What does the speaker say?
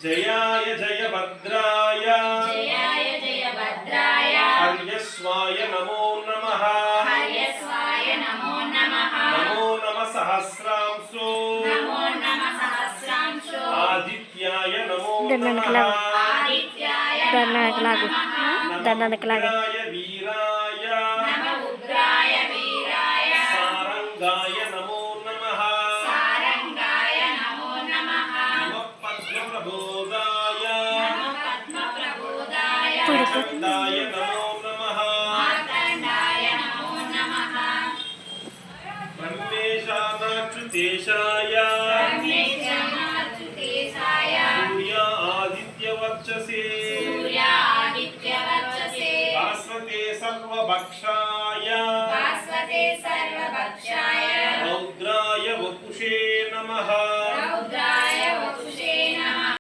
जयाय जयभद्राय हर्यस्वाय नमो नमः नमो नमः सहस्रांशो आदित्याय नमो नमः नमोग्राय वीराय सारंगाय नमो नमः नमः पद्मप्रबोधाय मार्कण्डाय नमो नमः ब्रह्मेशानाच्युतेशाय सूर्य आदित्यवर्चसे